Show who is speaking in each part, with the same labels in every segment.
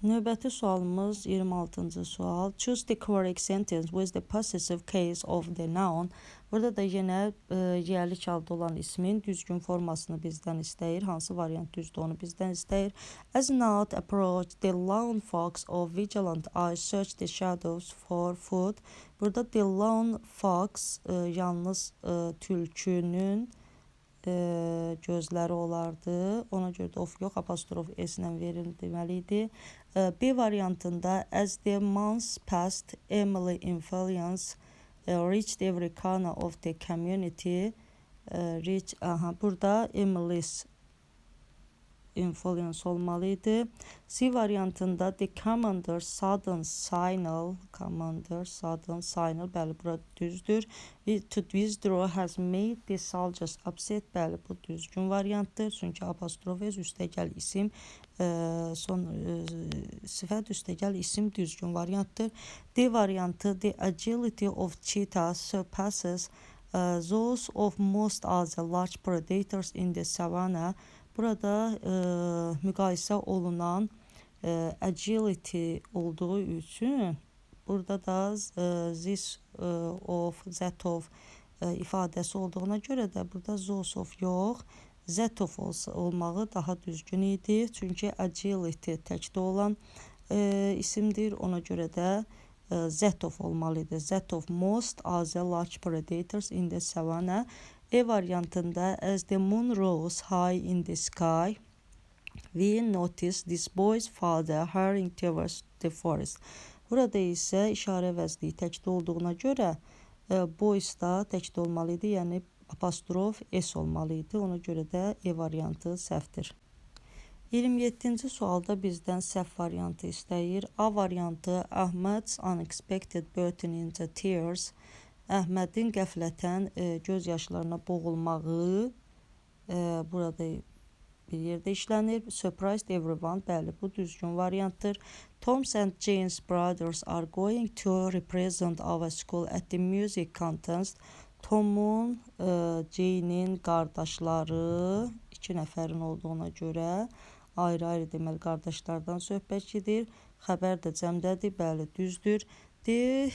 Speaker 1: Növbəti sualımız 26-cı sual. Choose the correct sentence with the possessive case of the noun. Burada da yenə yerlik halda olan ismin düzgün formasını bizdən istəyir. Hansı variant düzdür onu bizdən istəyir. As night approached, the lone fox of vigilant eyes searched the shadows for food. Burada the lone fox yalnız tülkünün gözləri olardı. Ona görə də of yox, apostrof s-lə verilməli idi. B variantında as the months passed, Emily influence reached every corner of the community. Burada Emily's influence olmalıydı. C variantında the commander's sudden signal, bəli, bura düzdür. To withdraw has made the soldiers upset, bəli, bu düzgün variantdır. Çünki apostrof s üstəgəl isim, sifət üstəgəl isim düzgün variantdır. D variantı the agility of cheetahs surpasses those of most other large predators in the savannah. Burada müqayisə olunan agility olduğu üçün burada da this of, that of ifadəsi olduğuna görə də burada those of yox, that of olmağı daha düzgün idi. Çünki agility təkdə olan isimdir. Ona görə də that of olmalıydı. That of most other large predators in the savannah. E variantında as the moon rose high in the sky, we noticed this boy's father hurrying towards the forest. Burada isə işarə vəzliyi təkdə olduğuna görə boys da təkdə olmalıydı, yəni apostrof s olmalıydı. Ona görə də E variantı səhvdir. 27-ci sualda bizdən səhv variantı istəyir. A variantı Ahmed's unexpected bursting into tears. Əhmədin qəflətən göz yaşlarına boğulmağı burada bir yerdə işlənir. Surprised everyone, bəli, bu düzgün variantdır. Tom's and Jane's brothers are going to represent our school at the music contest. Tom'un, Jane'in qardaşları, 2 nəfərin olduğuna görə ayrı-ayrı deməli qardaşlardan söhbət gedir. Xəbər də cəmdədir, bəli, düzdür. The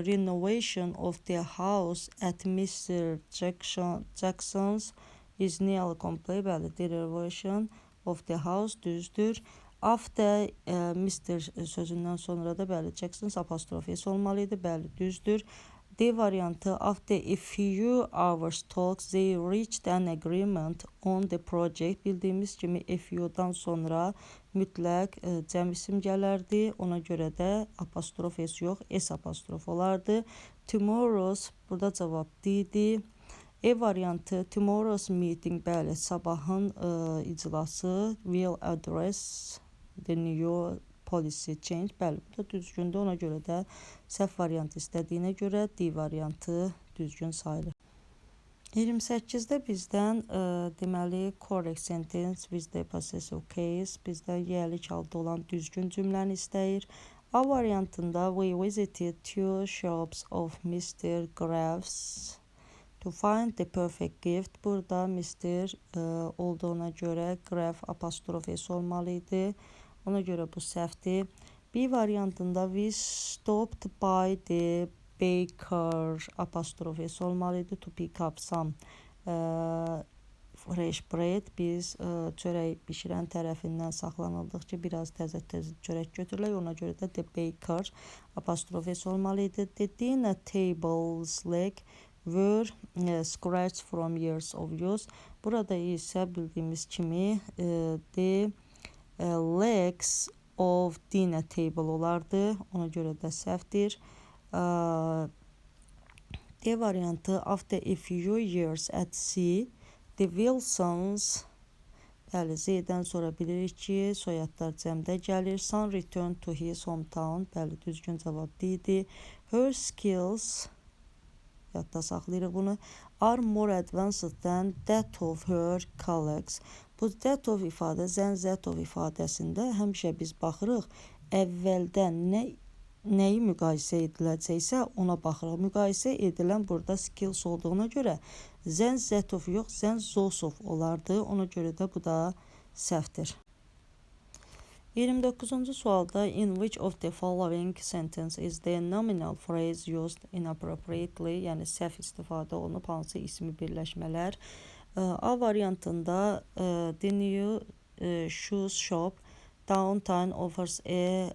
Speaker 1: renovation of the house at Mr. Jackson's is nearly complete, bəli, the renovation of the house düzdür. After Mr. sözündən sonra da bəli, Jackson's apostrof s olmalıydı, bəli, düzdür. D variantı after a few hours talks they reached an agreement on the project. Bildiyimiz kimi a few'dan sonra mütləq cəm isim gələrdi. Ona görə də apostrof s yox, s apostrof olardı. Tomorrow's, burada cavab D-dir. E variantı tomorrow's meeting, bəli, sabahın iclası will address the new policy change, bəli, bu da düzgündür. Ona görə də səhv variantı istədiyinə görə D variantı düzgün sayılır. 28-də bizdən deməli correct sentence with the possessive case, bizdə yerlik halda olan düzgün cümləni istəyir. A variantında we visited 2 shops of Mr. Graves to find the perfect gift. Burada Mr. olduğuna görə Graf apostrof s olmalıydı. Ona görə bu səhvdir. B variantında we stopped by the baker apostrof s olmalıydı. To pick up some fresh bread. Biz çörək bişirən tərəfindən saxlanıldıq ki, biraz təzə çörək götürülək. Ona görə də the baker apostrof s olmalıydı. The dinner table's leg were scratched from years of use. Burada isə bildiyimiz kimi the legs of dinner table olardı. Ona görə də səhvdir. D variantı after a few years at sea, the Wilsons, bəli, Z-dən sonra bilirik ki, soyadlar cəmdə gəlir. Son return to his hometown, bəli, düzgün cavab D-dir. Her skills, yadda saxlayırıq bunu, are more advanced than that of her colleagues. Bu that of ifadə, that of ifadəsində həmişə biz baxırıq, əvvəldən nəyi müqayisə ediləcəksə ona baxırıq. Müqayisə edilən burada skills olduğuna görə that of yox, those of olardı. Ona görə də bu da səhvdir. 29-cu sualda in which of the following sentence is the nominal phrase used inappropriately, yəni səhv istifadə olunub, hansı ismi birləşmələr. A variantında the new shoes shop downtown offers a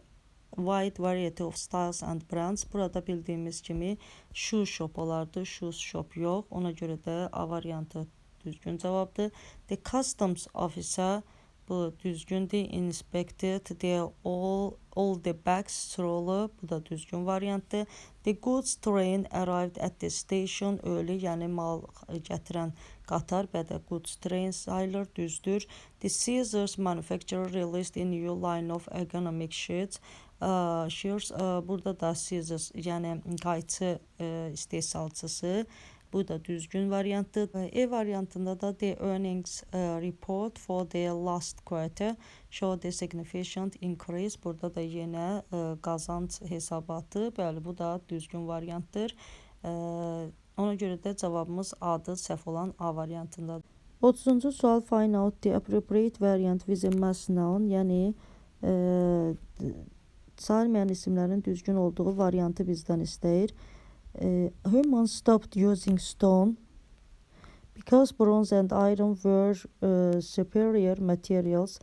Speaker 1: wide variety of styles and brands. Burada bildiyimiz kimi shoe shop olardı, shoes shop yox. Ona görə də A variantı düzgün cavabdır. The customs officer, bu düzgündür. Inspected all the bags through, bu da düzgün variantdır. The goods train arrived at the station early, yəni mal gətirən qatar bədə goods train sayılır, düzdür. The scissors manufacturer released a new line of ergonomic shears. Burada da scissors, yəni qayçı istehsalçısı. Bu da düzgün variantdır. E variantında da the earnings report for the last quarter show the significant increase. Burada da yenə qazanc hesabatı. Bəli, bu da düzgün variantdır. Ona görə də cavabımız A-dır, səhv olan A variantındadır. 30-cu sual find out the appropriate variant with a mass noun, yəni sayılmayan isimlərin düzgün olduğu variantı bizdən istəyir. Humans stopped using stone because bronze and iron were superior materials.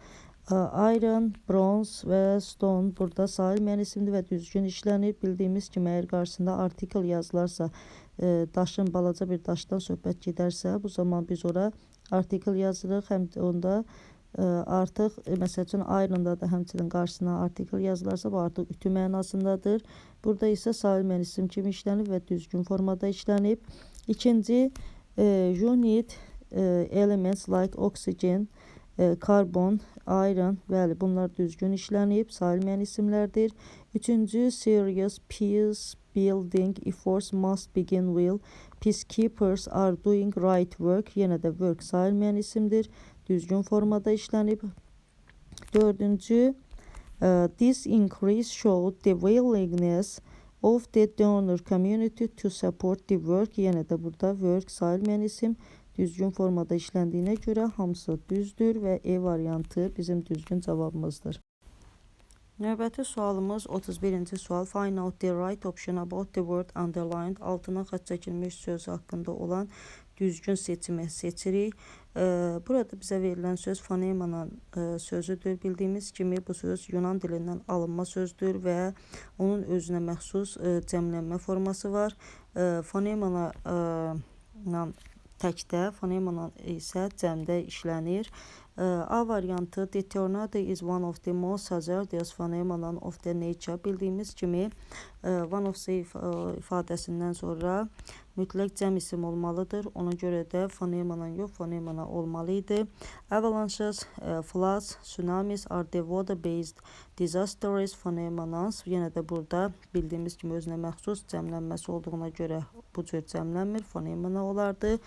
Speaker 1: Iron, bronze və stone burada sayılmayan isimdir və düzgün işlənir. Bildiyimiz kimi əgər qarşısında artikel yazılarsa, daşın, balaca bir daşdan söhbət gedərsə, bu zaman biz ora artikel yazırıq. Həm də onda artıq, məsəl üçün, ironda da həmçinin qarşısına artikel yazılarsa, bu artıq ütü mənasındadır. Burada isə sayılmayan isim kimi işlənib və düzgün formada işlənib. İkinci, you need elements like oxygen, carbon, iron, bəli, bunlar düzgün işlənib, sayılmayan isimlərdir. Üçüncü, serious peace building efforts must begin with. Peacekeepers are doing right work, yenə də work sayılmayan isimdir, düzgün formada işlənib. Dördüncü, this increase showed the willingness of the donor community to support the work, yenə də burada work sayılmayan isim, düzgün formada işləndiyinə görə hamısı düzdür və E variantı bizim düzgün cavabımızdır. Növbəti sualımız 31-ci sual. Find out the right option about the word underlined. Altına xətt çəkilmiş söz haqqında olan düzgün seçimi seçirik. Burada bizə verilən söz fonemanın sözüdür. Bildiyimiz kimi bu söz Yunan dilindən alınma sözdür və onun özünə məxsus cəmlənmə forması var. Fonemana təkdə, fonemana isə cəmdə işlənir. A variantı, the tornado is one of the most hazardous phenomenon of the nature. Bildiyimiz kimi one of the ifadəsindən sonra mütləq cəm isim olmalıdır. Ona görə də fonemana yox, fonemana olmalıydı. Avalanches, floods, tsunamis are the water-based disasters phenomena. Yenə də burada bildiyimiz kimi özünə məxsus cəmlənməsi olduğuna görə bu cür cəmlənmir, fonemana olardı.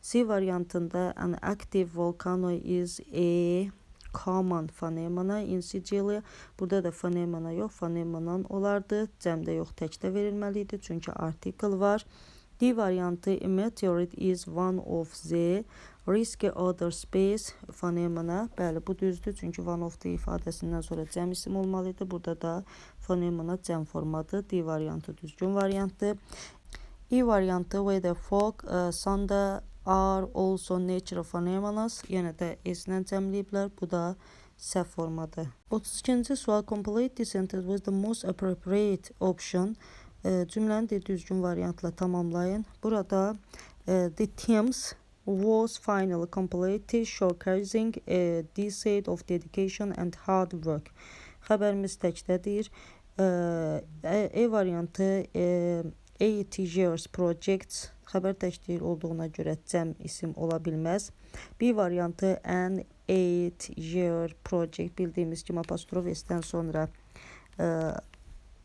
Speaker 1: C variantında an active volcano is a common phenomena in Sicily. Burada da phenomena yox, phenomenon olardı. Cəmdə yox, təkdə verilməliydi, çünki artikel var. D variantı, a meteorite is one of the risky other space phenomena. Bəli, bu düzdür, çünki one of the ifadəsindən sonra cəm isim olmalıydı. Burada da phenomena cəm formadır. D variantı düzgün variantdır. E variantı, whether fog, thunder are also natural phenomena. Yenə də S-lə cəmləyiblər. Bu da səhv formadır. 32-ci sual. Complete the sentence with the most appropriate option. Cümləni də düzgün variantla tamamlayın. Burada the Thames was finally completed, showcasing a decade of dedication and hard work. Xəbərimiz təkdədir. E variantı, 8 years projects, xəbər təkdir olduğuna görə cəm isim ola bilməz. B variantı, an 8 year project, bildiyimiz kimi apostrof S-dən sonra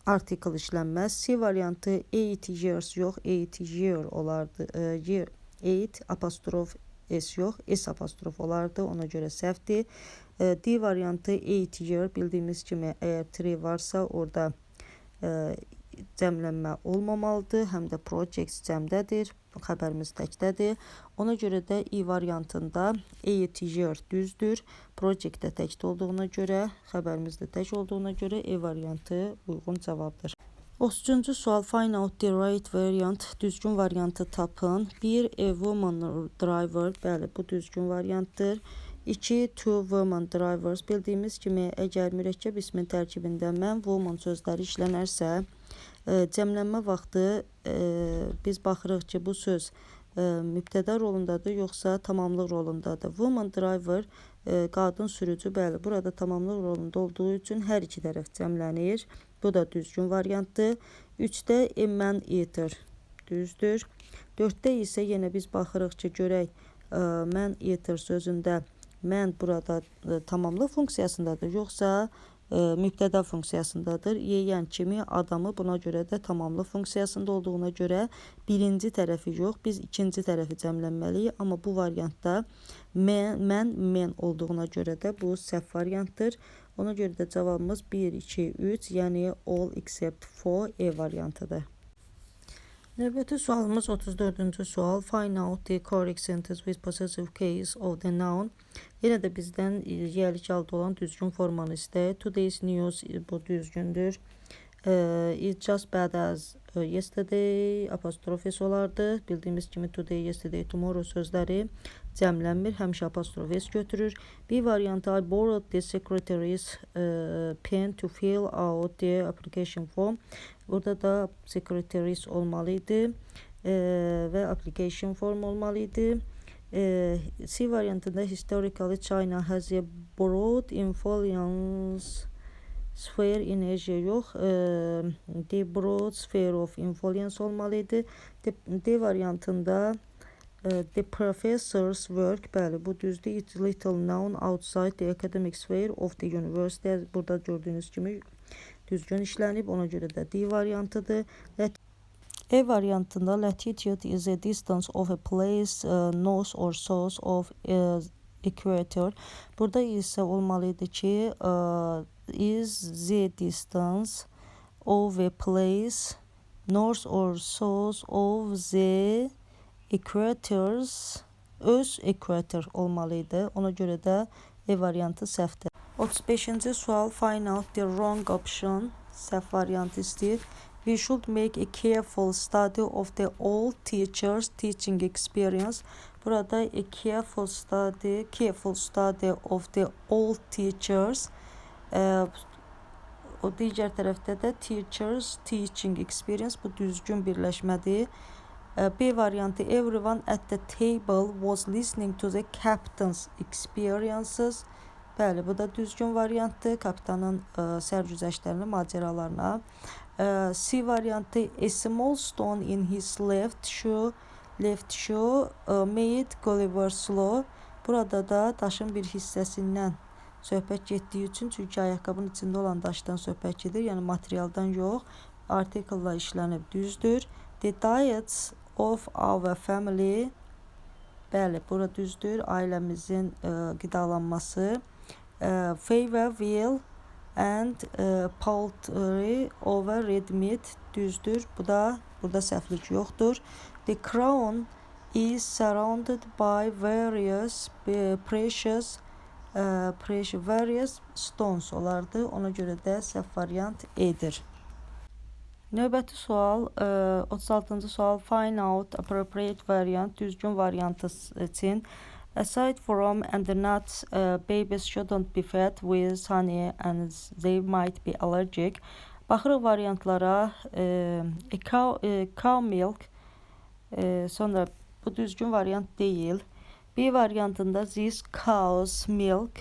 Speaker 1: artikel işlənməz. C variantı, 8 years yox, 8 year olardı. 8 apostrof S yox, S apostrof olardı, ona görə səhvdir. D variantı, 8 year, bildiyimiz kimi əgər 3 varsa orada cəmlənmə olmamalıdır, həm də projects cəmdədir. xəbərimiz təkdədir. Ona görə də I variantında eğitiyor düzdür. Project də təkdə olduğuna görə, xəbərimiz də tək olduğuna görə E variantı uyğun cavabdır. 30-cu sual, find out the right variant, düzgün variantı tapın. 1. A woman driver, bəli, bu düzgün variantdır. 2. Two woman drivers, bildiyimiz kimi, əgər mürəkkəb ismin tərkibində mən, woman sözləri işlənərsə, cəmlənmə vaxtı biz baxırıq ki, bu söz mübtəda rolundadır, yoxsa tamamlıq rolundadır. Woman driver, qadın sürücü, bəli, burada tamamlıq rolunda olduğu üçün hər iki tərəf cəmlənir. Bu da düzgün variantdır. 3-də a man eater, düzdür. 4-də isə yenə biz baxırıq ki, görək, man eater sözündə mən burada tamamlıq funksiyasındadır, yoxsa mübtəda funksiyasındadır. Yeyən kimi adamı, buna görə də tamamlıq funksiyasında olduğuna görə birinci tərəfi yox, biz ikinci tərəfi cəmlənməliyik. Amma bu variantda mən olduğuna görə də bu səhv variantdır. Ona görə də cavabımız 1, 2, 3, yəni all except for E variantıdır. Növbəti sualımız 34-cü sual. Find out the correct sentence with possessive case of the noun. Yenə də bizdən yerlik halda olan düzgün formanı istəyir. Today's news, bu düzgündür. It's just bad as yesterday, apostrof S olardı. Bildiyimiz kimi today, yesterday, tomorrow sözləri cəmlənmir, həmişə apostrof S götürür. Bir variantı, I borrowed the secretary's pen to fill out the application form. Burada da secretary's olmalıydı və application form olmalıydı. C variantında historically China has a broad influence sphere in Asia yox. The broad sphere of influence olmalıydı. D variantında the professor's work, bəli, bu düzdür. It's little known outside the academic sphere of the university. Burada gördüyünüz kimi düzgün işlənib, ona görə də D variantıdır. E variantında latitude is a distance of a place north or south of equator. Burada isə olmalıydı ki, is the distance of a place north or south of the equators, öz equator olmalıydı. Ona görə də E variantı səhvdir. 35-ci sual, find out the wrong option, səhv variantı istəyir. We should make a careful study of the old teachers' teaching experience. Burada a careful study of the old teachers. O digər tərəfdə də teachers' teaching experience, bu düzgün birləşmədir. B variantı, everyone at the table was listening to the captain's experiences. Bəli, bu da düzgün variantdır, kapitanın sərgüzəştlərini, macəralarına. C variantı, a small stone in his left shoe made Gulliver slow. Burada da daşın bir hissəsindən söhbət getdiyi üçün, çünki ayaqqabının içində olan daşdan söhbət gedir, yəni materialdan yox, article-la işlənib, düzdür. The diets of our family, bəli, bura düzdür, ailəmizin qidalanması. Favor will and poultry over red meat, düzdür, bu da burada səhvlik yoxdur. The crown is surrounded by various precious stones olardı, ona görə də səhv variant E'dir. Növbəti sual, 36-cı sual, find out appropriate variant, düzgün variantı için. Aside from and not, babies shouldn't be fed with honey and they might be allergic. Baxırıq variantlara, cow milk, sonra bu düzgün variant deyil. B variantında this cow's milk,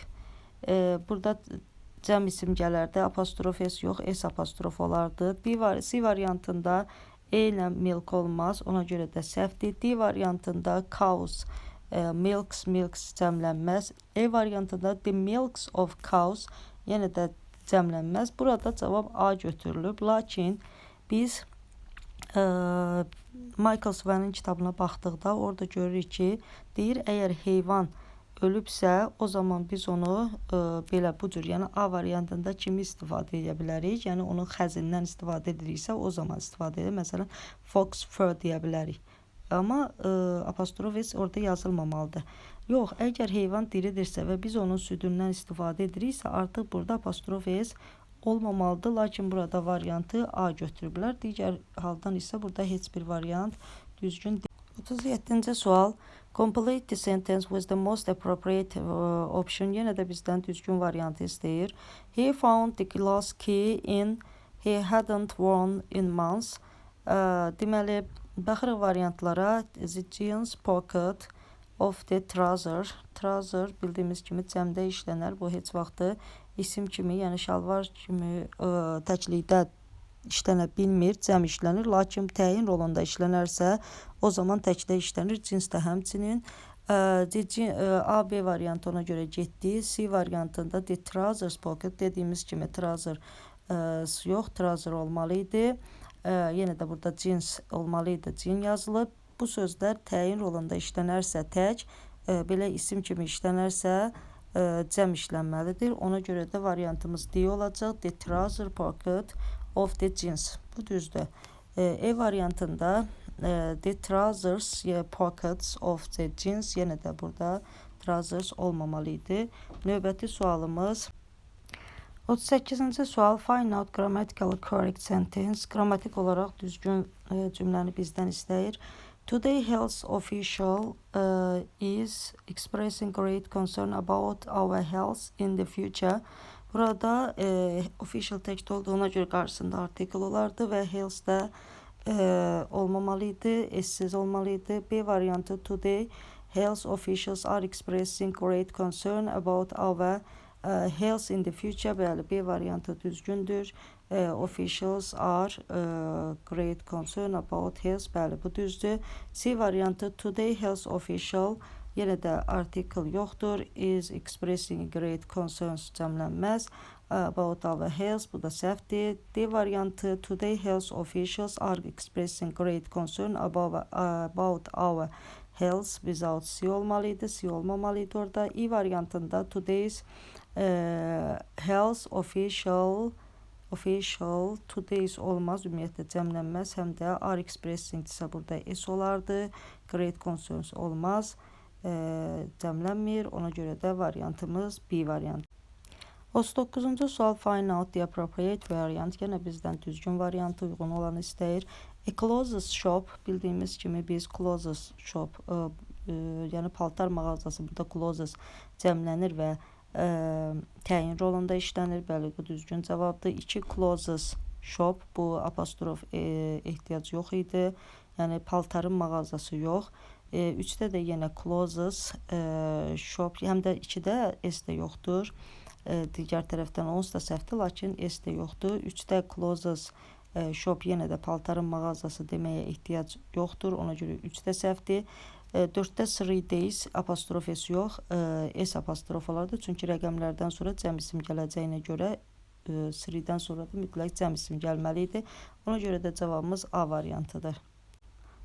Speaker 1: burada cəm isim gələrdi, apostrof S yox, S apostrof olardı. C variantında E ilə milk olmaz, ona görə də səhvdir. D variantında cows, milks cəmlənməz. E variantında the milks of cows, yenə də cəmlənməz. Burada cavab A götürülüb, lakin biz Michael Swan'ın kitabına baxdıqda orada görürük ki, deyir, əgər heyvan ölübsə, o zaman biz onu belə bu cür, yəni A variantında kimi istifadə edə bilərik? Yəni onun xəzindən istifadə ediriksə, o zaman istifadə edir. Məsələn, fox fur deyə bilərik. ama apostrof s orada yazılmamalıdır. Yox, əgər heyvan diridirsə və biz onun südündən istifadə ediriksə, artıq burada apostrof s olmamalıdır. Lakin burada variantı A götürüblər. Digər haldan isə burada heç bir variant düzgün deyil. 37-ci sual. Complete the sentence with the most appropriate option. Yenə də bizdən düzgün variantı istəyir. He found the glass key in he hadn't worn in months. Deməli, baxırıq variantlara. The jeans pocket of the trouser. Trouser bildiyimiz kimi cəmdə işlənər. Bu heç vaxtı isim kimi, yəni şalvar kimi təklikdə işlənə bilmir, cəm işlənir. Lakin təyin rolunda işlənərsə, o zaman təkdə işlənir. Cins də həmçinin. A, B variantı ona görə getdi. C variantında the trousers pocket dediyimiz kimi trouser yox, trouser olmalı idi. Yenə də burada cins olmalı idi. Cin yazılıb. Bu sözlər təyin rolunda işlənərsə tək, belə isim kimi işlənərsə cəm işlənməlidir. Ona görə də variantımız D olacaq. The trouser pocket of the jeans. Bu düzdür. E variantında the trousers pockets of the jeans, yenə də burada trousers olmamalı idi. Növbəti sualımız 38-ci sual. Find out grammatically correct sentence. Qrammatik olaraq düzgün cümləni bizdən istəyir. Today health official is expressing great concern about our health in the future. Burada official text olduğuna görə qarşısında artikel olardı və health də olmamalıydı, essiz olmalıydı. B variantı today health officials are expressing great concern about our health in the future. Bəli, B variantı düzgündür. Officials are great concern about health. Bəli, bu düzdür. C variantı today health official, yenə də article yoxdur. Is expressing great concerns cəmlənməz. About our health, bu da səhvdir. D variantı today health officials are expressing great concern about our health without C olmalıydı. C olmamalıydı orada. E variantında today's health official today's olmaz, ümumiyyətlə cəmlənməz, həm də are expressing isə burada S olardı. Great concerns olmaz, cəmlənmir. Ona görə də variantımız B variantı. 39-cu sual. Find out the appropriate variant. Yenə bizdən düzgün variantı, uyğun olanı istəyir. A clothes shop, bildiyimiz kimi biz clothes shop, yəni paltar mağazası, burada clothes cəmlənir və təyin rolunda işlənir. Bəli, bu düzgün cavabdır. 2 clothes shop, bu apostrof ehtiyac yox idi. Yəni paltarın mağazası yox. 3-də də yenə clothes shop, həm də 2-də S də yoxdur. Digər tərəfdən ons da səhvdir, lakin S də yoxdur. 3-də clothes shop, yenə də paltarın mağazası deməyə ehtiyac yoxdur. Ona görə 3-də səhvdir. 4-də 3 days apostrof S yox, S apostrof olardı. Çünki rəqəmlərdən sonra cəm isim gələcəyinə görə 3-dən sonra da mütləq cəm isim gəlməli idi. Ona görə də cavabımız A variantıdır.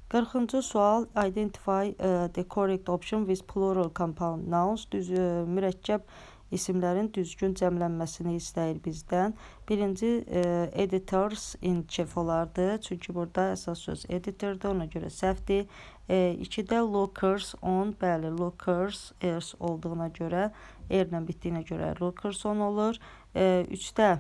Speaker 1: 40-cı sual. Identify the correct option with plural compound nouns. Mürəkkəb isimlərin düzgün cəmlənməsini istəyir bizdən. Birinci editors in chief olardı. Çünki burada əsas söz editordur, ona görə səhvdir. 2-də lookers on, bəli, lookers ers olduğuna görə, erlə bitdiyinə görə lookers on olur. 3-də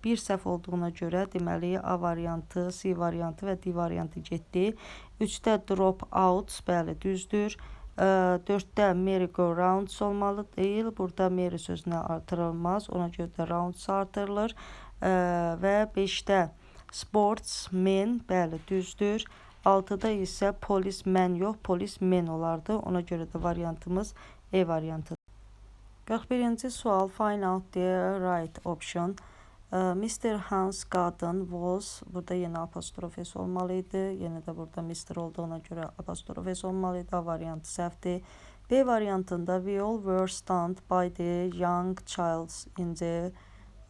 Speaker 1: bir səhv olduğuna görə deməli A variantı, C variantı və D variantı getdi. 3-də drop out, bəli, düzdür. 4-də merry-go-rounds olmalı deyil. Burada merry sözünə artırılmaz. Ona görə də rounds artırılır. Və 5-də sportsmen, bəli, düzdür. 6-da isə policeman yox, policemen olardı. Ona görə də variantımız E variantıdır. 41-ci sual. Find out the right option. Mr. Hans Garden was, burada yenə apostrof S olmalıydı. Yenə də burada Mr. olduğuna görə apostrof S olmalıydı. A variantı səhvdir. B variantında we all were stunned by the young childs in the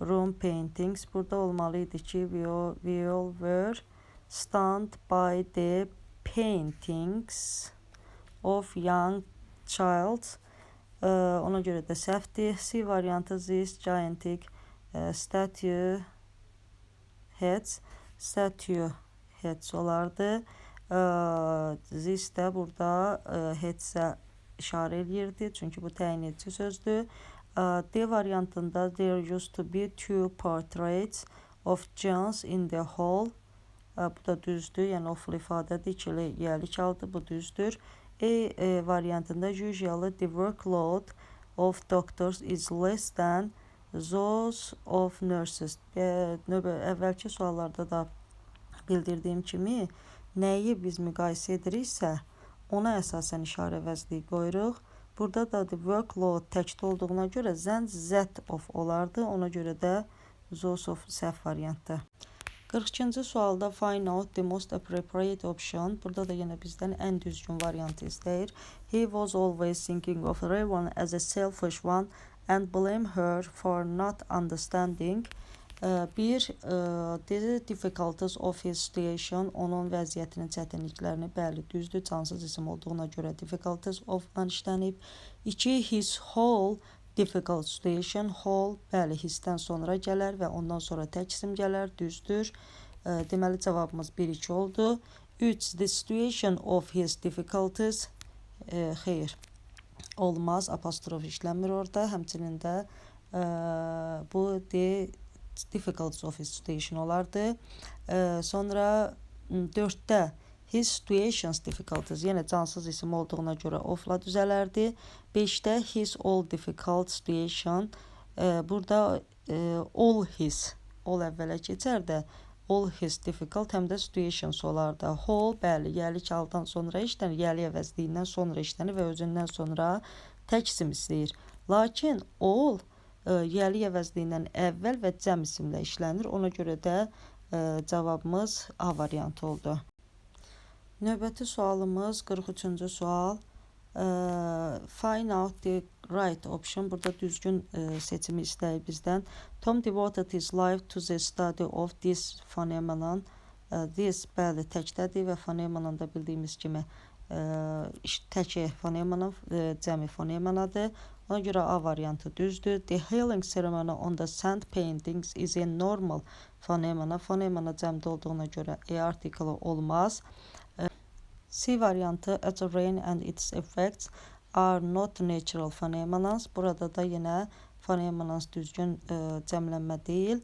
Speaker 1: room paintings. Burada olmalıydı ki we all were stunned by the paintings of young child. Ona görə də səhvdir. C variantı this gigantic statue heads olardı. This də burada headsə işarə eləyirdi, çünki bu təyin edici sözdür. D variantında there used to be two portraits of Jones in the hall. Bu da düzdür, yəni oful ifadədir, ikili yəlik aldı, bu düzdür. Variantında usually the workload of doctors is less than those of nurses. Əvvəlki suallarda da bildirdiyim kimi, nəyi biz müqayisə ediriksə, ona əsasən işarə əvəzliyi qoyuruq. Burada da the workload təkdə olduğuna görə zən that of olardı, ona görə də those of səhv variantı. 42-ci sualda find out the most appropriate option. Burada da yenə bizdən ən düzgün variantı istəyir. He was always thinking of Raven as a selfish one and blame her for not understanding. The difficulties of his situation, onun vəziyyətinin çətinliklərini, bəli, düzdür, cansız isim olduğuna görə difficulties of-dan işlənib. 2. His whole difficult situation, whole, bəli, hissdən sonra gələr və ondan sonra tək isim gələr, düzdür. Deməli, cavabımız 1-2 oldu. 3. The situation of his difficulties, xeyr, olmaz, apostrof işlənmir orada, həmçinin də bu difficulties of his situation olardı. Sonra 4-də his situations difficulties, yenə cansız isim olduğuna görə ofla düzələrdi. 5-də his all difficult situation, burada all his, all əvvələ keçər də all his difficult həm də situations olardı. Whole, bəli, yəlik aldan sonra işlənir, yəli əvəzliyindən sonra işlənir və özündən sonra tək isim istəyir. Lakin all yəli əvəzliyindən əvvəl və cəm isimlə işlənir. Ona görə də cavabımız A variantı oldu. Növbəti sualımız 43-cü sual. Find out the right option. Burada düzgün seçimi istəyir bizdən. Tom devoted his life to the study of this phenomenon. This, bəli, təkdədir və phenomenon da bildiyimiz kimi təki phenomenon, cəmi phonemanadır. Ona görə A variantı düzdür. The healing ceremony on the sand paintings is a normal phenomena. Phenomena cəmdə olduğuna görə E artiklı olmaz. C variantı as rain and its effects are not natural phenomena. Burada da yenə phenomena düzgün cəmlənmə deyil.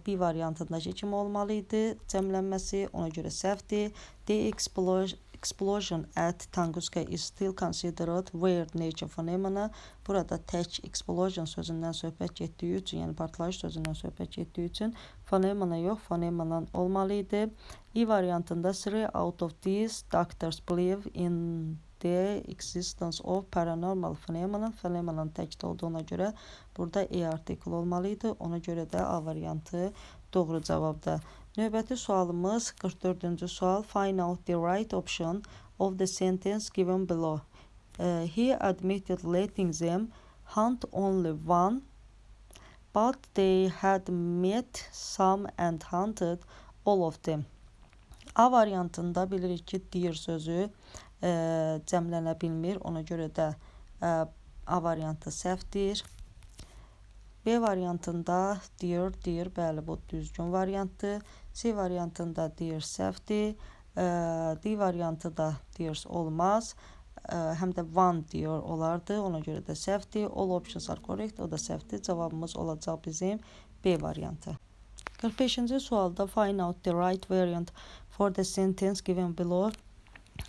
Speaker 1: B variantındakı kimi olmalı idi cəmlənməsi, ona görə səhvdir. The explosion at Tunguska is still considered weird nature phenomena. Burada tək explosion sözündən söhbət getdiyi üçün, yəni partlayış sözündən söhbət getdiyi üçün phenomena yox, phenomena olmalı idi. E variantında 3 out of these doctors believe in the existence of paranormal phenomena. Phenomena təkdə olduğuna görə burada E artikl olmalı idi. Ona görə də A variantı doğru cavabdır. Növbəti sualımız 44-cü sual. Find out the right option of the sentence given below. He admitted letting them hunt only one, but they had met some and hunted all of them. A variantında bilirik ki, dear sözü cəmlənə bilmir. Ona görə də A variantı səhvdir. B variantında dear, bəli, bu düzgün variantdır. C variantında dear səhvdir. D variantı da dear olmaz. Həm də one dear olardı. Ona görə də səhvdir. All options are correct. O da səhvdir. Cavabımız olacaq bizim B variantı. 45-ci sualda find out the right variant for the sentence given below.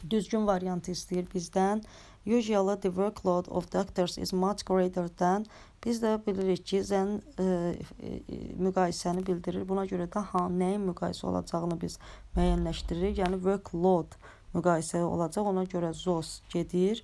Speaker 1: Düzgün variantı istəyir bizdən. Usually the workload of doctors is much greater than. Biz də bilirik ki, zən müqayisəni bildirir. Buna görə də nəyin müqayisə olacağını biz müəyyənləşdiririk. Yəni workload müqayisə olacaq. Ona görə those gedir.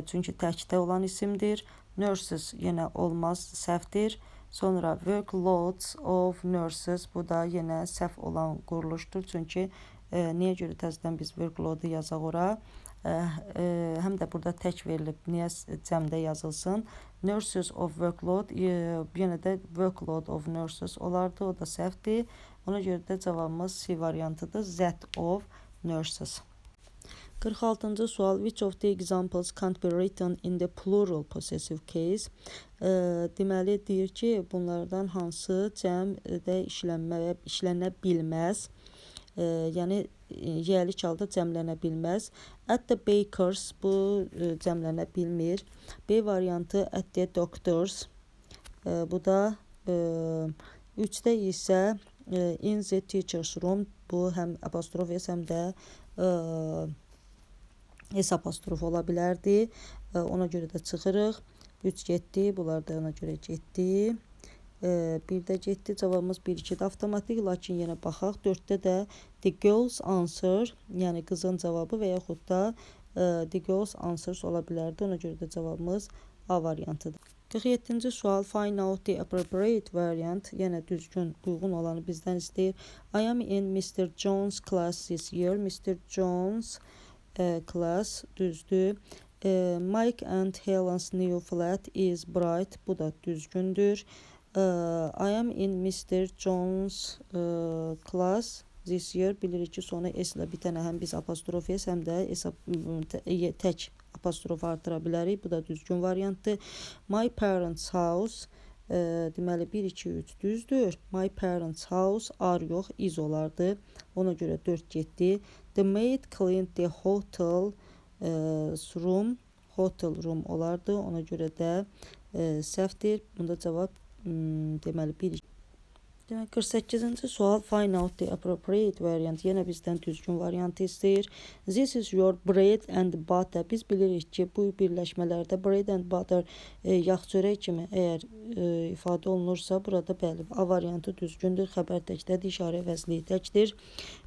Speaker 1: Çünki təkdə olan isimdir. Nurses yenə olmaz, səhvdir. Sonra workloads of nurses, bu da yenə səhv olan quruluşdur. Çünki niyə görə təzədən biz workload-u yazaq ora? Həm də burada tək verilib, niyə cəmdə yazılsın? Nurses of workload, yenə də workload of nurses olardı, o da səhvdir. Ona görə də cavabımız C variantıdır, that of nurses. 46-cı sual. Which of the examples can't be written in the plural possessive case? Deməli, deyir ki, bunlardan hansı cəmdə işlənə bilməz? yəni yiyəlik halda cəmlənə bilməz. At the bakers bu cəmlənə bilmir. B variantı at the doctors. Bu da 3-də isə in the teacher's room. Bu həm apostrof S, həm də S apostrof ola bilərdi. Ona görə də çıxırıq. 3 getdi. Bunlar da ona görə getdi. 1-də getdi. Cavabımız 1-2-də avtomatik. Lakin yenə baxaq. 4-də də the girls answer, yəni qızın cavabı və yaxud da the girls answers ola bilərdi. Ona görə də cavabımız A variantıdır. 47-ci sual. Find out the appropriate variant. Yenə düzgün, uyğun olanı bizdən istəyir. I am in Mr. Jones' class this year. Mr. Jones class, düzdür. Mike and Helen's new flat is bright. Bu da düzgündür. I am in Mr. Jones class this year. Bilirik ki, sonu S ilə bitənə həm biz apostrof S, həm də tək apostrof artıra bilərik. Bu da düzgün variantdır. My parents' house, deməli 1, 2, 3 düzdür. My parents' house are yox, is olardı. Ona görə 4 getdi. The maid cleaned the hotel room. Hotel room olardı. Ona görə də səhvdir. Bunda cavab deməli 1. Demək 48-ci sual. Find out the appropriate variant. Yenə bizdən düzgün variantı istəyir. This is your bread and butter. Biz bilirik ki, bu birləşmələrdə bread and butter yağ çörək kimi əgər ifadə olunursa, burada bəli, A variantı düzgündür. Xəbər təkdədir, işarə əvəzliyi təkdir.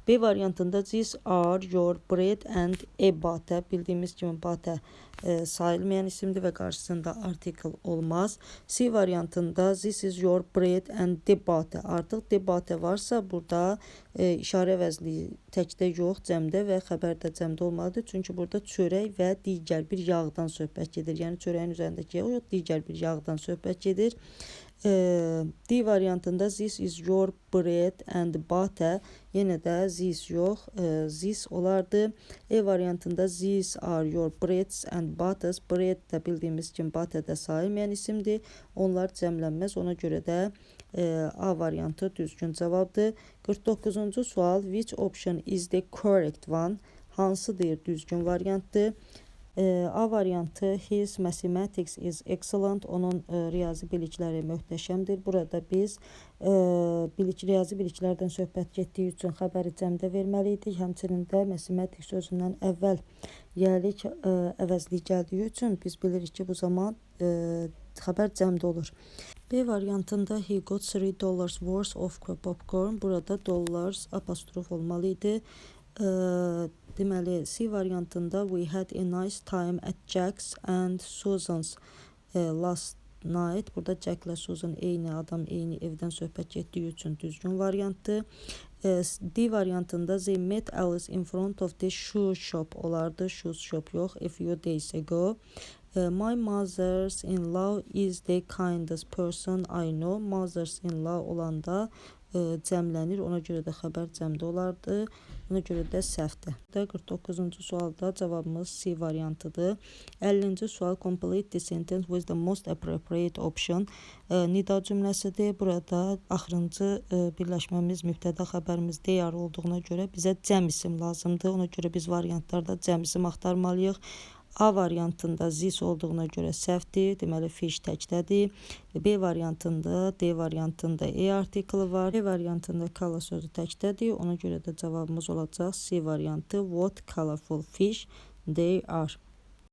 Speaker 1: B variantında these are your bread and a butter. Bildiyimiz kimi butter sayılmayan isimdir və qarşısında article olmaz. C variantında this is your bread and the butter. Artıq the butter varsa burada işarə əvəzliyi təkdə yox, cəmdə və xəbər də cəmdə olmalıdır. Çünki burada çörək və digər bir yağdan söhbət gedir. Yəni çörəyin üzərindəki yağ yox, digər bir yağdan söhbət gedir. D variantında this is your bread and butter. Yenə də this yox, this olardı. E variantında these are your breads and butters. Bread də bildiyimiz kimi butter də sayılmayan isimdir. Onlar cəmlənməz. Ona görə də A variantı düzgün cavabdır. 49-cu sual. Which option is the correct one? Hansıdır düzgün variantdır? A variantı his mathematics is excellent. Onun riyazi bilikləri möhtəşəmdir. Burada biz riyazi biliklərdən söhbət getdiyi üçün xəbəri cəmdə verməliydik. Həmçinin də mathematics sözündən əvvəl yiyəlik əvəzlik gəldiyi üçün biz bilirik ki, bu zaman xəbər cəmdə olur. B variantında he got $3 worth of popcorn. Burada dollars apostrof olmalıydı. Deməli, C variantında we had a nice time at Jack's and Susan's last night. Burada Jack ilə Susan eyni adam, eyni evdən söhbət getdiyi üçün düzgün variantdır. D variantında they met Alice in front of the shoe shop olardı. Shoe shop yox, a few days ago. My mother-in-law is the kindest person I know. Mother-in-law olanda cəmlənir. Ona görə də xəbər cəmdə olardı. Ona görə də səhvdir. 49-cu sualda cavabımız C variantıdır. 50-ci sual. Complete the sentence with the most appropriate option. Nida cümləsidir. Burada axırıncı birləşməmiz mübtəda xəbərimiz they are olduğuna görə bizə cəm isim lazımdır. Ona görə biz variantlarda cəm isim axtarmalıyıq. A variantında this olduğuna görə səhvdir. Deməli, fish təkdədir. B variantında, D variantında E artiklı var. E variantında color sözü təkdədir. Ona görə də cavabımız olacaq C variantı. What colorful fish they are.